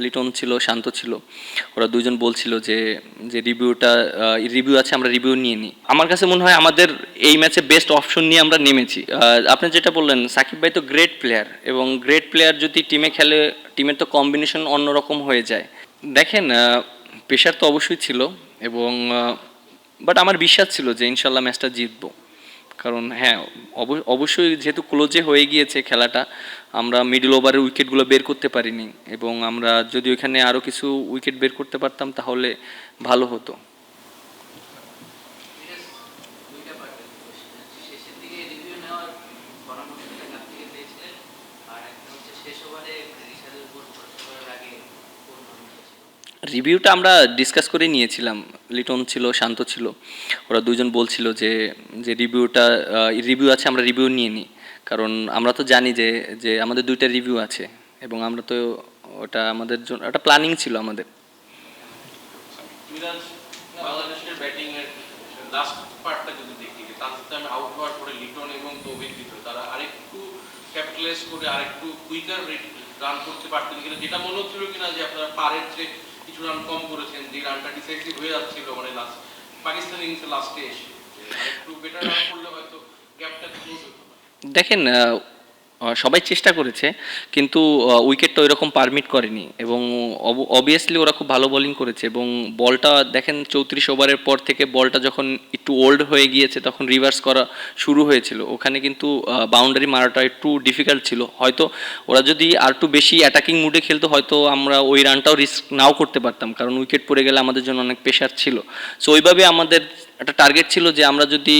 লিটন ছিল, শান্ত ছিল। ওরা দুজন বলছিল যে যে রিভিউ আছে, আমরা রিভিউ নিয়ে নিই। আমার কাছে মনে হয় আমাদের এই ম্যাচে বেস্ট অপশন নিয়ে আমরা নেমেছি। আপনি যেটা বললেন, সাকিব ভাই তো গ্রেট প্লেয়ার, এবং গ্রেট প্লেয়ার যদি টিমে খেলে, টিমের তো কম্বিনেশন অন্যরকম হয়ে যায়। দেখেন, প্রেশার তো অবশ্যই ছিল, এবং বাট আমার বিশ্বাস ছিল যে ইনশাল্লাহ ম্যাচটা জিতবো। কারণ হ্যাঁ, অবশ্যই যেহেতু ক্লোজে হয়ে গিয়েছে খেলাটা, আমরা মিডল ওভারের উইকেটগুলো বের করতে পারিনি, এবং আমরা যদি ওইখানে আরও কিছু উইকেট বের করতে পারতাম তাহলে ভালো হতো। রিভিউটা আমরা ডিসকাস করে নিয়েছিলাম। লিটন ছিল, শান্ত ছিল। ওরা দুজন বলছিল যে যে রিভিউ আছে, আমরা রিভিউ নিয়ে নিই। কারণ আমরা তো জানি যে যে আমাদের দুইটা রিভিউ আছে, এবং আমরা তো ওটা আমাদের জন্য একটা প্ল্যানিং ছিল আমাদের। মিরাজ, বাংলাদেশের ব্যাটিং এর লাস্ট পার্টটা যদি দেখি, যে তানজিদ আউট হওয়ার পরে লিটন এবং তৌহিদ ভিতরে তারা আরেকটু ক্যাপিটালাইজ করে আরেকটু কুইকার রান করতে পারতেন কিনা, যেটা মনে হচ্ছিল কিনা যে আপনারা পারের যে কিছু রান কম করেছেন, যে রানটা ডিসাইসিভ হয়ে যাচ্ছিল মানে লাস্ট পাকিস্তান ইনিংসের লাস্টে এসে, একটু বেটার রান করলে হয়তো গ্যাপটা ক্লোজ হতো। দেখেন, সবাই চেষ্টা করেছে, কিন্তু উইকেটটা ওইরকম পারমিট করেনি, এবং অবভিয়াসলি ওরা খুব ভালো বোলিং করেছে, এবং বলটা দেখেন 34 ওভারের পর থেকে বলটা যখন একটু ওল্ড হয়ে গিয়েছে তখন রিভার্স করা শুরু হয়েছিল। ওখানে কিন্তু বাউন্ডারি মারাটা একটু ডিফিকাল্ট ছিল। হয়তো ওরা যদি আর একটু বেশি অ্যাটাকিং মুডে খেলতো, হয়তো আমরা ওই রানটাও রিস্ক নাও করতে পারতাম, কারণ উইকেট পড়ে গেলে আমাদের জন্য অনেক প্রেশার ছিল। সো ওইভাবে আমাদের একটা টার্গেট ছিল যে আমরা যদি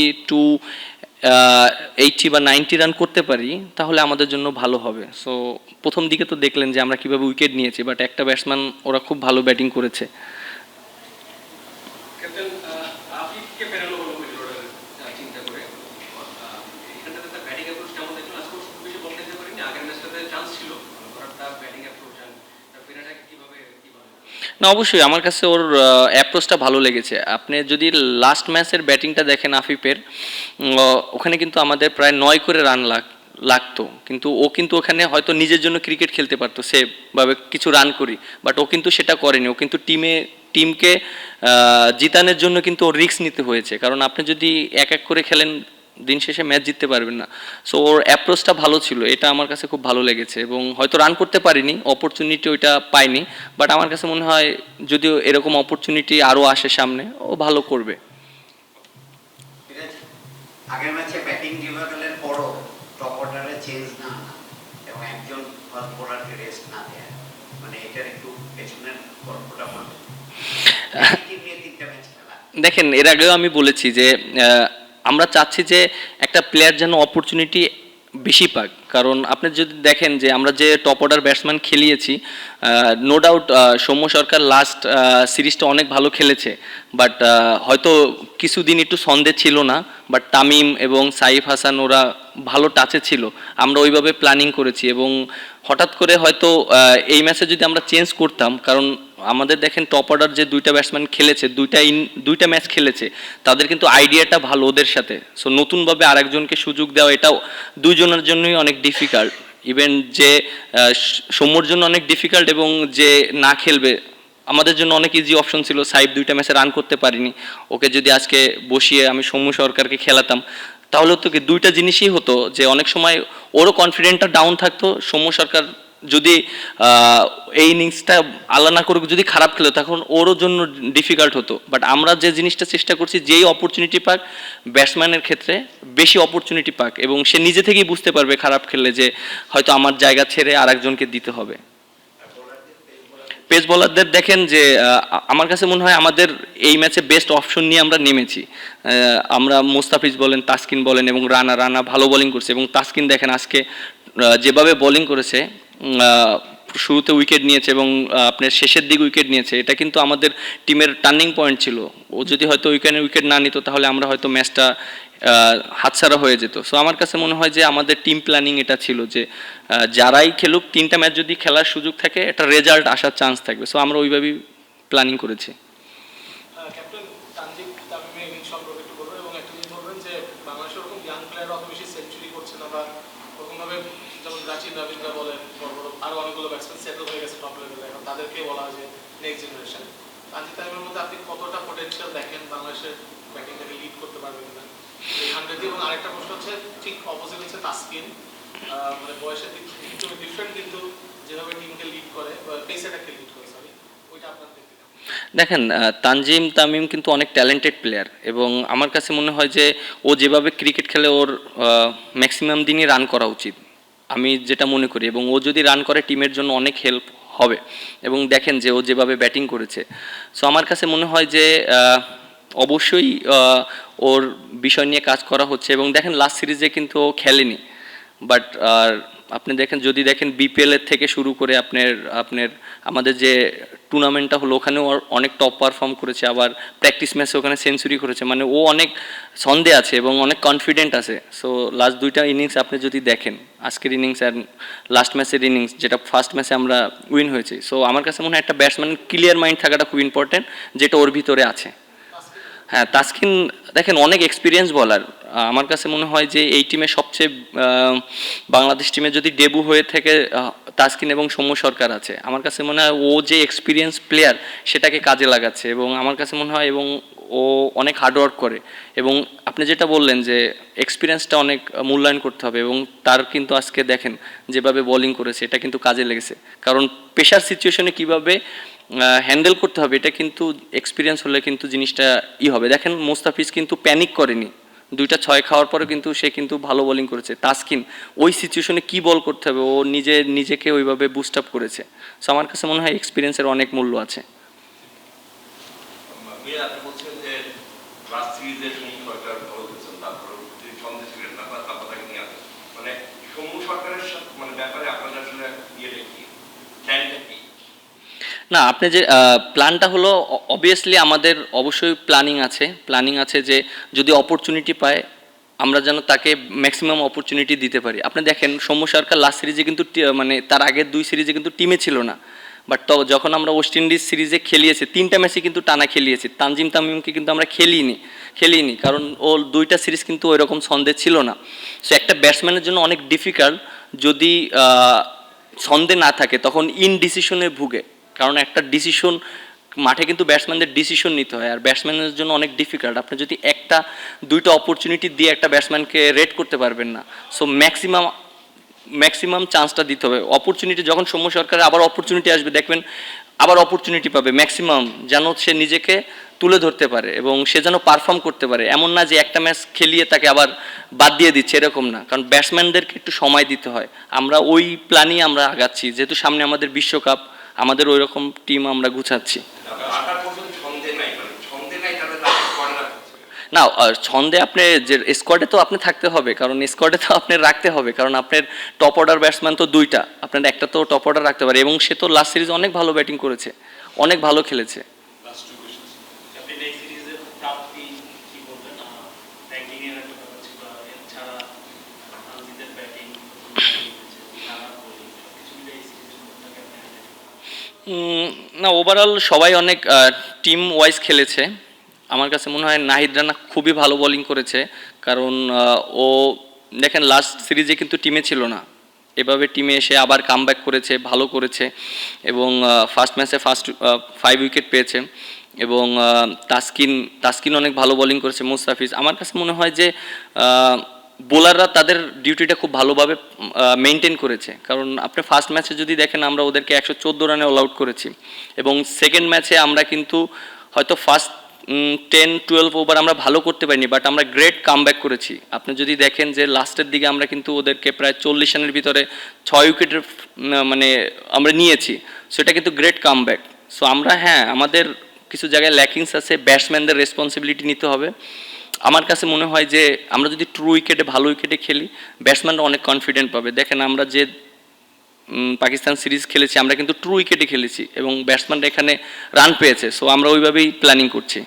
80 বা 90 রান করতে পারি তাহলে আমাদের জন্য ভালো হবে। সো প্রথম দিকে তো দেখলেন যে আমরা কীভাবে উইকেট নিয়েছি, বাট একটা ব্যাটসম্যান ওরা খুব ভালো ব্যাটিং করেছে। না, অবশ্যই আমার কাছে ওর অ্যাপ্রোচটা ভালো লেগেছে। আপনি যদি লাস্ট ম্যাচের ব্যাটিংটা দেখেন আফিফের, ওখানে কিন্তু আমাদের প্রায় 9 করে রান লাগতো, কিন্তু ও কিন্তু ওখানে হয়তো নিজের জন্য ক্রিকেট খেলতে পারতো সেভাবে কিছু রান করি, বাট ও কিন্তু সেটা করেনি। ও কিন্তু টিমকে জিতানোর জন্য কিন্তু ওর রিস্ক নিতে হয়েছে, কারণ আপনি যদি এক এক করে খেলেন দিন শেষে ম্যাচ জিততে পারবেন না। সো ওর অ্যাপ্রোচটা ভালো ছিল, এটা আমার কাছে খুব ভালো লেগেছে, এবং হয়তো রান করতে পারিনি, অপরচুনিটি ওইটা পাইনি, বাট আমার কাছে মনে হয় যদিও এরকম অপরচুনিটি আরও আসে সামনে, ও ভালো করবে। আগের ম্যাচে ব্যাটিং ডিভাইডারের পরও টপ অর্ডারে চেঞ্জ না আনা এবং একজন ফাস্ট বোলারকে রেস্ট না দেয়া, মানে এটার একটু পেছনের গল্পটা বলবেন। দেখেন, এর আগেও আমি বলেছি যে আমরা চাচ্ছি যে একটা প্লেয়ার যেন অপরচুনিটি বেশি পাক, কারণ আপনি যদি দেখেন যে আমরা যে টপ অর্ডার ব্যাটসম্যান খেলিয়েছি, no doubt Soumya Sarkar last সিরিজটা অনেক ভালো খেলেছে, বাট হয়তো কিছুদিন একটু সন্দেহ ছিল না, বাট তামিম এবং সাইফ হাসান ওরা ভালো টাচে ছিল। আমরা ওইভাবে প্ল্যানিং করেছি, এবং হঠাৎ করে হয়তো এই ম্যাচে যদি আমরা চেঞ্জ করতাম, কারণ আমাদের দেখেন টপ অর্ডার যে দুইটা ব্যাটসম্যান খেলেছে, দুইটা ম্যাচ খেলেছে, তাদের কিন্তু আইডিয়াটা ভালো ওদের সাথে। সো নতুনভাবে আরেকজনকে সুযোগ দেওয়া এটাও দুইজনের জন্যই অনেক ডিফিকাল্ট। ইভেন যে সৌম্যর জন্য অনেক ডিফিকাল্ট, এবং যে না খেলবে আমাদের জন্য অনেক ইজি অপশন ছিল। সাইফ দুইটা ম্যাচে রান করতে পারিনি, ওকে যদি আজকে বসিয়ে আমি সৌম্য সরকারকে খেলাতাম তাহলে তো কি দুইটা জিনিসই হতো, যে অনেক সময় ওরও কনফিডেন্টটা ডাউন থাকতো, সৌম্য সরকার যদি এই ইনিংসটা আল্লাহ না করুক যদি খারাপ খেলো তখন ওরও জন্য ডিফিকাল্ট হতো। বাট আমরা যে জিনিসটা চেষ্টা করছি, যেই অপরচুনিটি পাক ব্যাটসম্যানের ক্ষেত্রে বেশি অপরচুনিটি পাক, এবং সে নিজে থেকেই বুঝতে পারবে খারাপ খেললে যে হয়তো আমার জায়গা ছেড়ে আরেকজনকে দিতে হবে। পেস বোলারদের দেখেন যে আমার কাছে মনে হয় আমাদের এই ম্যাচে বেস্ট অপশন নিয়ে আমরা নেমেছি। আমরা মোস্তাফিজ বলেন, তাসকিন বলেন, এবং রানা ভালো বোলিং করছে, এবং তাসকিন দেখেন আজকে যেভাবে বোলিং করেছে, শুরুতে উইকেট নিয়েছে এবং আপনার শেষের দিকে উইকেট নিয়েছে, এটা কিন্তু আমাদের টিমের টার্নিং পয়েন্ট ছিল। ও যদি হয়তো উইকেট না নিত তাহলে আমরা হয়তো ম্যাচটা হাতছাড়া হয়ে যেত। সো আমার কাছে মনে হয় যে আমাদের টিম প্ল্যানিং এটা ছিল যে যারাই খেলুক, 3টা ম্যাচ যদি খেলার সুযোগ থাকে একটা রেজাল্ট আসার চান্স থাকবে। সো আমরা ওইভাবেই প্ল্যানিং করেছি। যেমন রাচিন রবীন্দ্র বলেন, আরো অনেকগুলো ব্যাটসম্যান সেটেল হয়ে গেছে টপ লেভেলে, এখন তাদের যাদেরকে বলা হয় যে নেক্সট জেনারেশন, তানজিদ তামিমের মধ্যে আপনি কতটা পোটেনশিয়াল দেখেন বাংলাদেশের ব্যাটিংটাকে লিড করতে পারবে কিনা এই 100 এবং আরেকটা প্রশ্ন হচ্ছে ঠিক অপোজিট হচ্ছে তাসকিন, মানে বয়সের দিক থেকে একটু ডিফারেন্ট, কিন্তু যেভাবে টিমকে লিড করে পেস অ্যাটাককে লিড করে, সরি, ওইটা আপনার দেখতে কেমন? দেখেন তানজিম তামিম কিন্তু অনেক ট্যালেন্টেড প্লেয়ার এবং আমার কাছে মনে হয় যে ও যেভাবে ক্রিকেট খেলে ওর ম্যাক্সিমাম দিনই রান করা উচিত, আমি যেটা মনে করি। এবং ও যদি রান করে টিমের জন্য অনেক হেল্প হবে। এবং দেখেন যে ও যেভাবে ব্যাটিং করেছে, সো আমার কাছে মনে হয় যে অবশ্যই ওর বিষয় নিয়ে কাজ করা হচ্ছে। এবং দেখেন লাস্ট সিরিজে কিন্তু ও খেলেনি, বাট আপনি দেখেন, যদি দেখেন বিপিএল এর থেকে শুরু করে আপনার আপনার আমাদের যে টুর্নামেন্টটা হলো ওখানেও অনেক টপ পারফর্ম করেছে, আবার প্র্যাকটিস ম্যাচে ওখানে সেঞ্চুরি করেছে, মানে ও অনেক ছন্দে আছে এবং অনেক কনফিডেন্ট আছে। সো লাস্ট দুইটা ইনিংস আপনি যদি দেখেন, আজকের ইনিংস আর লাস্ট ম্যাচের ইনিংস, যেটা ফার্স্ট ম্যাচে আমরা উইন হয়েছি, সো আমার কাছে মনে হয় একটা ব্যাটসম্যান ক্লিয়ার মাইন্ড থাকাটা খুব ইম্পর্টেন্ট, যেটা ওর ভিতরে আছে। হ্যাঁ, তাসকিন দেখেন অনেক এক্সপিরিয়েন্স বলার। আমার কাছে মনে হয় যে এই টিমে সবচেয়ে বাংলাদেশ টিমে যদি ডেবু হয়ে থেকে তাসকিন এবং সৌম্য সরকার আছে। আমার কাছে মনে হয় ও যে এক্সপিরিয়েন্স প্লেয়ার সেটাকে কাজে লাগাচ্ছে এবং আমার কাছে মনে হয় এবং ও অনেক হার্ডওয়ার্ক করে। এবং আপনি যেটা বললেন যে এক্সপিরিয়েন্সটা অনেক মূল্যায়ন করতে হবে এবং তার কিন্তু আজকে দেখেন যেভাবে বোলিং করেছে এটা কিন্তু কাজে লেগেছে, কারণ প্রেশার সিচুয়েশনে কীভাবে হ্যান্ডেল করতে হবে এটা কিন্তু এক্সপিরিয়েন্স হলে কিন্তু জিনিসটা হবে। দেখেন মোস্তাফিজ কিন্তু প্যানিক করেনি, দুইটা 6 খাওয়ার পরে কিন্তু সে কিন্তু ভালো বোলিং করেছে। তাসকিন ওই সিচুয়েশনে কী বল করতে হবে ও নিজেকে ওইভাবে বুস্ট আপ করেছে। সো আমার কাছে মনে হয় এক্সপিরিয়েন্সের অনেক মূল্য আছে। আপনি বলছেন যে লাস্ট সিরিজের সৌম্য সরকার ভালো খেলছেন, তারপরে তিনি ছন্দে ছিলেন না, তারপর তাকে নিয়ে আসেন, মানে সৌম্য সরকারের সাথে মানে ব্যাপারে আপনাদের আসলে ইয়েটা কি, প্ল্যানটা কি? না, আপনি যে প্ল্যানটা হলো অবভিয়াসলি আমাদের অবশ্যই প্ল্যানিং আছে যে যদি অপরচুনিটি পায় আমরা যেন তাকে ম্যাক্সিমাম অপরচুনিটি দিতে পারি। আপনি দেখেন সৌম্য সরকার লাস্ট সিরিজে কিন্তু মানে তার আগের 2 সিরিজে কিন্তু টিমে ছিল না, বাট যখন আমরা ওয়েস্ট ইন্ডিজ সিরিজে খেলিয়েছি 3টা ম্যাচে কিন্তু টানা খেলিয়েছি, তানজিম তামিমকে কিন্তু আমরা খেলিনি কারণ ও 2টা সিরিজ কিন্তু ওই রকম ছন্দে ছিল না। সো একটা ব্যাটসম্যানের জন্য অনেক ডিফিকাল্ট যদি ছন্দে না থাকে, তখন ইনডিসিশনে ভুগে, কারণ একটা ডিসিশন মাঠে কিন্তু ব্যাটসম্যানদের ডিসিশন নিতে হয়, আর ব্যাটসম্যানের জন্য অনেক ডিফিকাল্ট। আপনি যদি 1-2টা অপরচুনিটি দিয়ে একটা ব্যাটসম্যানকে রেট করতে পারবেন না। সো ম্যাক্সিমাম চান্সটা দিতে হবে। অপরচুনিটি যখন সৌম্য সরকারের আবার অপরচুনিটি আসবে, দেখবেন আবার অপরচুনিটি পাবে, ম্যাক্সিমাম যেন সে নিজেকে তুলে ধরতে পারে এবং সে যেন পারফর্ম করতে পারে। এমন না যে একটা ম্যাচ খেলিয়ে তাকে আবার বাদ দিয়ে দিচ্ছে, এরকম না, কারণ ব্যাটসম্যানদেরকে একটু সময় দিতে হয়। আমরা ওই প্ল্যানই আমরা আগাচ্ছি, যেহেতু সামনে আমাদের বিশ্বকাপ, আমাদের ওই রকম টিম আমরা গুছাচ্ছি। আটার পর্যন্ত ছন্দে নাই, মানে ছন্দে নাই, তাহলে তাকে করে রাখা হচ্ছে। না, ছন্দে আপনি যে স্কোয়াডে তো আপনি থাকতে হবে, কারণ স্কোয়াডে তো আপনি রাখতে হবে, কারণ আপনার টপ অর্ডার ব্যাটসম্যান তো 2টা, আপনার একটা তো টপ অর্ডার রাখতে পারে এবং সে তো লাস্ট সিরিজ অনেক ভালো ব্যাটিং করেছে, অনেক ভালো খেলেছে। আপনি নেক্সট সিরিজের প্রাপ্তি কি বলবেন? র্যাঙ্কিং এর একটা ব্যাপার ছিল, এছাড়া তানজিদের ব্যাটিং, খেলার বোলিং সবকিছু মিলে এই সিরিজের মধ্যে আপনি না, ওভারঅল সবাই অনেক টিম ওয়াইজ খেলেছে। আমার কাছে মনে হয় নাহিদ রানা খুবই ভালো বোলিং করেছে, কারণ ও দেখেন লাস্ট সিরিজে কিন্তু টিমে ছিল না, এভাবে টিমে এসে আবার কামব্যাক করেছে, ভালো করেছে এবং ফার্স্ট ম্যাচে 5 উইকেট পেয়েছে। এবং তাসকিন অনেক ভালো বোলিং করেছে, মুস্তাফিজ। আমার কাছে মনে হয় যে বোলাররা তাদের ডিউটিটা খুব ভালোভাবে মেনটেন করেছে, কারণ আপনি ফার্স্ট ম্যাচে যদি দেখেন আমরা ওদেরকে 114 রানে অল আউট করেছি এবং সেকেন্ড ম্যাচে আমরা কিন্তু হয়তো ফার্স্ট 10-12 ওভার আমরা ভালো করতে পারিনি, বাট আমরা গ্রেট কামব্যাক করেছি। আপনি যদি দেখেন যে লাস্টের দিকে আমরা কিন্তু ওদেরকে প্রায় 40 রানের ভিতরে 6 উইকেটের মানে আমরা নিয়েছি, সেটা কিন্তু গ্রেট কামব্যাক। সো আমরা আমাদের কিছু জায়গায় ল্যাকিংস আছে, ব্যাটসম্যানদের রেসপন্সিবিলিটি নিতে হবে। আমার কাছে মনে হয় যে আমরা যদি ট্রু উইকেটে ভালো উইকেটে খেলি, ব্যাটসম্যানরা অনেক কনফিডেন্ট পাবে। দেখেন আমরা যে পাকিস্তান সিরিজ খেলেছি আমরা কিন্তু ট্রু উইকেটে খেলেছি এবং ব্যাটসম্যানরা এখানে রান পেয়েছে। সো আমরা ওইভাবেই প্ল্যানিং করছি।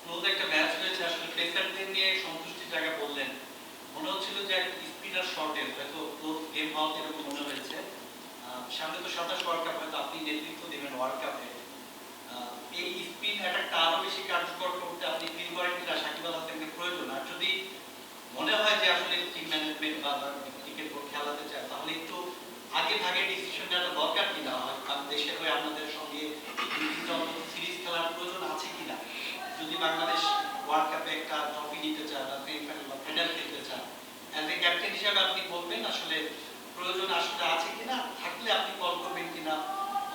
ক্লোজ একটা ম্যাচ হয়েছে, আসলে পেসারদের নিয়ে সন্তুষ্টির জায়গা বললেন, মনে হচ্ছিল যে স্পিনার শর্টেজ হয়তো ক্লোজ গেম হওয়া এরকম মনে হয়েছে। সামনে তো 27 ওয়ার্ল্ড কাপ, হয়তো আপনি নেতৃত্ব দেবেন ওয়ার্ল্ড কাপে, এই স্পিন অ্যাটাকটা আরো বেশি কার্যকর করতে আপনি ফিল করেন কিনা সাকিব আল হাসানকে প্রয়োজন? আর যদি মনে হয় যে আসলে টিম ম্যানেজমেন্ট বা ক্রিকেট বোর্ড খেলাতে চায়, তাহলে একটু আগে আগে ডিসিশন নেওয়াটা দরকার কিনা, দেশের হয়ে আপনাদের সঙ্গে সিরিজ খেলার প্রয়োজন আছে কিনা, যদি বাংলাদেশ ওয়ার্ল্ড কাপে একটা ট্রফি নিতে চায় বা সেমিফাইনাল বা ফাইনাল খেলতে চায়, অ্যাজ এ ক্যাপ্টেন হিসেবে আপনি বলবেন আসলে প্রয়োজন আসলে আছে কিনা, থাকলে আপনি কল করবেন কিনা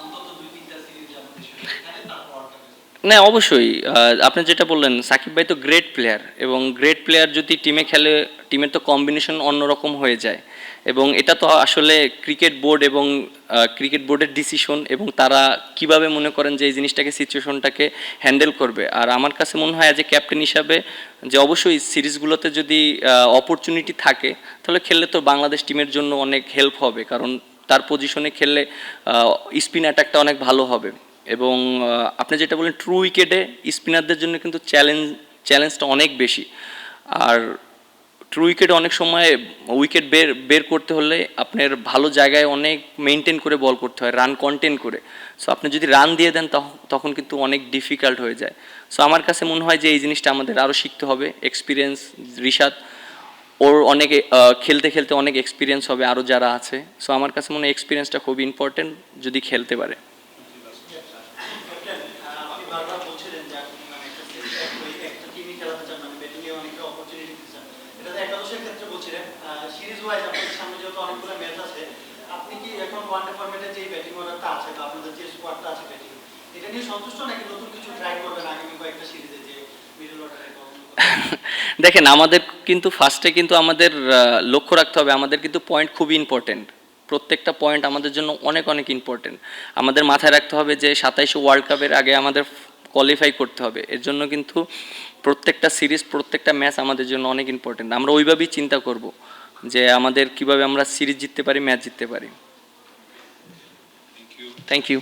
অন্তত 2-3টা সিরিজ যেমন দেশের এখানে তারপর ওয়ার্ল্ড কাপে। না, অবশ্যই আপনি যেটা বললেন, সাকিব ভাই তো গ্রেট প্লেয়ার, এবং গ্রেট প্লেয়ার যদি টিমে খেলে, টিমের তো কম্বিনেশন অন্যরকম হয়ে যায়, এবং এটা তো আসলে ক্রিকেট বোর্ড এবং ক্রিকেট বোর্ডের ডিসিশন, এবং তারা কিভাবে মনে করেন যে এই জিনিসটাকে, সিচুয়েশনটাকে হ্যান্ডেল করবে। আর আমার কাছে মনে হয় অ্যাজ এ ক্যাপ্টেন হিসাবে যে অবশ্যই সিরিজগুলোতে যদি অপরচুনিটি থাকে, তাহলে খেললে তো বাংলাদেশ টিমের জন্য অনেক হেল্প হবে, কারণ তার পজিশনে খেললে স্পিন অ্যাটাকটা অনেক ভালো হবে। এবং আপনি যেটা বলেন, ট্রু উইকেটে স্পিনারদের জন্য কিন্তু চ্যালেঞ্জটা অনেক বেশি। আর ট্রু উইকেটে অনেক সময় উইকেট বের করতে হলে আপনার ভালো জায়গায় অনেক মেনটেন করে বল করতে হয়, রান কন্টেন করে। সো আপনি যদি রান দিয়ে দেন তখন কিন্তু অনেক ডিফিকাল্ট হয়ে যায়। সো আমার কাছে মনে হয় যে এই জিনিসটা আমাদের আরও শিখতে হবে। এক্সপিরিয়েন্স রিশাদ, ওর অনেক খেলতে খেলতে অনেক এক্সপিরিয়েন্স হবে আরও যারা আছে। সো আমার কাছে মনে হয় এক্সপিরিয়েন্সটা খুব ইম্পর্টেন্ট যদি খেলতে পারে। ক্যাপ্টেন, আপনি বারবার বলছিলেন যে আপনি মানে একটা টিমই খেলাতে চান, মানে ব্যাটিং এ অনেকটা অপরচুনিটি দিতে চান। এটা তো একাদশের ক্ষেত্রে বলছিলেন। সিরিজ ওয়াইজ আপনাদের সামনে যেহেতু অনেকগুলো ম্যাচ আছে, আপনি কি এখন ওয়ানডে ফরম্যাটে যে ব্যাটিং অর্ডারটা আছে বা আপনাদের যে স্কোয়াডটা আছে ব্যাটিং, এটা নিয়ে সন্তুষ্ট নাকি নতুন কিছু ট্রাই করবেন আগামী কয়েকটা সিরিজে, যে মিডল অর্ডারে? দেখেন, আমাদের কিন্তু ফার্স্টে কিন্তু আমাদের লক্ষ্য রাখতে হবে, আমাদের কিন্তু পয়েন্ট খুবই ইম্পর্টেন্ট। প্রত্যেকটা পয়েন্ট আমাদের জন্য অনেক অনেক ইম্পর্টেন্ট। আমাদের মাথায় রাখতে হবে যে 27 ওয়ার্ল্ড কাপের আগে আমাদের কোয়ালিফাই করতে হবে। এর জন্য কিন্তু প্রত্যেকটা সিরিজ, প্রত্যেকটা ম্যাচ আমাদের জন্য অনেক ইম্পর্টেন্ট। আমরা ওইভাবেই চিন্তা করব যে আমাদের কিভাবে আমরা সিরিজ জিততে পারি, ম্যাচ জিততে পারি। Thank you.